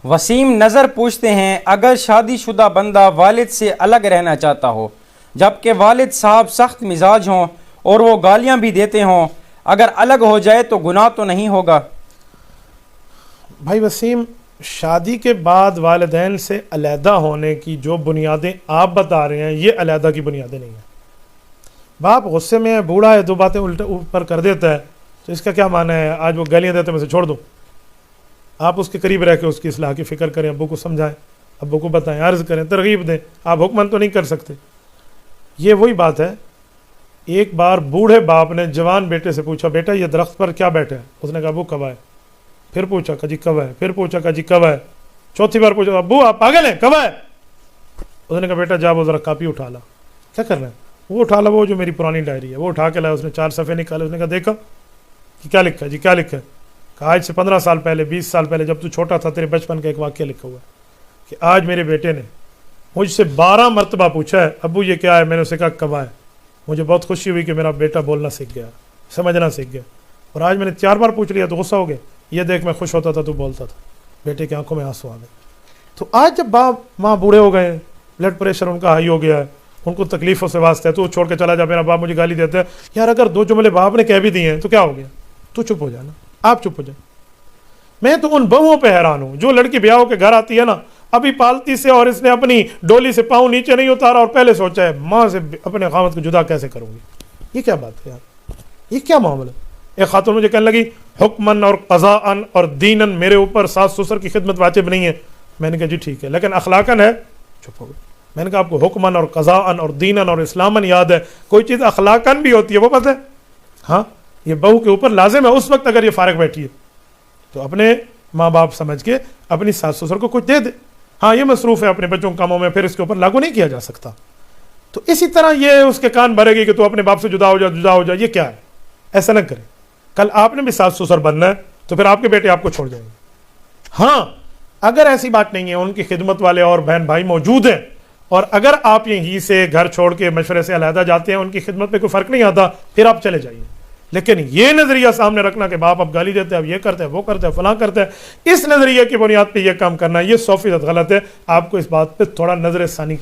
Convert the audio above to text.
وسیم نظر پوچھتے ہیں اگر شادی شدہ بندہ والد سے الگ رہنا چاہتا ہو جبکہ والد صاحب سخت مزاج ہوں اور وہ گالیاں بھی دیتے ہوں، اگر الگ ہو جائے تو گناہ تو نہیں ہوگا؟ بھائی وسیم، شادی کے بعد والدین سے علیحدہ ہونے کی جو بنیادیں آپ بتا رہے ہیں یہ علیحدہ کی بنیادیں نہیں ہیں۔ باپ غصے میں ہے، بوڑھا ہے، دو باتیں الٹے اوپر کر دیتا ہے تو اس کا کیا معنی ہے آج وہ گالیاں دیتے میں سے چھوڑ دوں؟ آپ اس کے قریب رہ کے اس کی اصلاح کی فکر کریں، ابو کو سمجھائیں، ابو کو بتائیں، عرض کریں، ترغیب دیں، آپ حکمن تو نہیں کر سکتے۔ یہ وہی بات ہے، ایک بار بوڑھے باپ نے جوان بیٹے سے پوچھا بیٹا یہ درخت پر کیا بیٹھا ہے؟ اس نے کہا ابو کوا ہے۔ پھر پوچھا کہ جی کوا ہے، پھر پوچھا کہ جی کوا ہے، چوتھی بار پوچھا ابو آپ پاگل ہیں کوا ہے؟ اس نے کہا بیٹا جا وہ ذرا کاپی اٹھا لا۔ کیا کر رہے ہیں؟ وہ اٹھا لا، وہ جو میری پرانی ڈائری ہے وہ اٹھا کے لایا، اس نے 4 صفحے نکالے، اس نے کہا دیکھا کہ کیا لکھا ہے؟ جی کیا لکھا ہے؟ کہ آج سے 15 سال پہلے، 20 سال پہلے جب تو چھوٹا تھا تیرے بچپن کا ایک واقعہ لکھا ہوا ہے کہ آج میرے بیٹے نے مجھ سے 12 مرتبہ پوچھا ہے ابو یہ کیا ہے؟ میں نے اسے کہا کوا ہے۔ مجھے بہت خوشی ہوئی کہ میرا بیٹا بولنا سیکھ گیا، سمجھنا سیکھ گیا، اور آج میں نے 4 بار پوچھ لیا تو غصہ ہو گیا، یہ دیکھ میں خوش ہوتا تھا تو بولتا تھا۔ بیٹے کی آنکھوں میں آنسو آ گئے۔ تو آج جب باپ ماں بوڑھے ہو گئے ہیں، بلڈ پریشر ان کا ہائی ہو گیا ہے، ان کو تکلیفوں سے واسطہ ہے، تو چھوڑ کے چلا جا، میرا باپ مجھے گالی دیتا ہے، یار اگر 2 جملے باپ نے کہہ بھی دیے ہیں تو کیا ہو گیا؟ تو چپ ہو جانا، آپ چپ ہو جائیں۔ میں تو ان بہوؤں پہ حیران ہوں جو لڑکی بیاہ ہو کے گھر آتی ہے نا، ابھی پالتی سے اور اس نے اپنی ڈولی سے پاؤں نیچے نہیں اتارا اور پہلے سوچا ہے ماں سے اپنے خاوند کو جدا کیسے کروں گی۔ یہ کیا بات ہے یار، یہ کیا معاملہ؟ ایک خاتون مجھے کہنے لگی حکمن اور قضاءن اور دینن میرے اوپر ساس سسر کی خدمت واجب نہیں ہے۔ میں نے کہا جی ٹھیک ہے، لیکن اخلاقن ہے؟ چپ ہو گئے۔ میں نے کہا آپ کو حکمن اور قضاءن اور دینن اور اسلامن یاد ہے، کوئی چیز اخلاقن بھی ہوتی ہے وہ پتہ ہے؟ ہاں، یہ بہو کے اوپر لازم ہے اس وقت اگر یہ فارغ بیٹھی ہے تو اپنے ماں باپ سمجھ کے اپنی ساس سسر کو کچھ دے دے۔ ہاں یہ مصروف ہے اپنے بچوں کے کاموں میں، پھر اس کے اوپر لاگو نہیں کیا جا سکتا۔ تو اسی طرح یہ اس کے کان بھرے گی کہ تو اپنے باپ سے جدا ہو جا، جدا ہو جا، یہ کیا ہے؟ ایسا نہ کریں۔ کل آپ نے بھی ساس سسر بننا ہے تو پھر آپ کے بیٹے آپ کو چھوڑ جائیں گے۔ ہاں اگر ایسی بات نہیں ہے، ان کی خدمت والے اور بہن بھائی موجود ہیں، اور اگر آپ یہیں سے گھر چھوڑ کے مشورے سے علیحدہ جاتے ہیں، ان کی خدمت میں کوئی فرق نہیں آتا، پھر آپ چلے جائیے۔ لیکن یہ نظریہ سامنے رکھنا کہ باپ اب گالی دیتے ہیں، اب یہ کرتے ہیں، وہ کرتے ہیں، فلاں کرتے ہیں، اس نظریے کی بنیاد پہ یہ کام کرنا، یہ 100% غلط ہے۔ آپ کو اس بات پہ تھوڑا نظر ثانی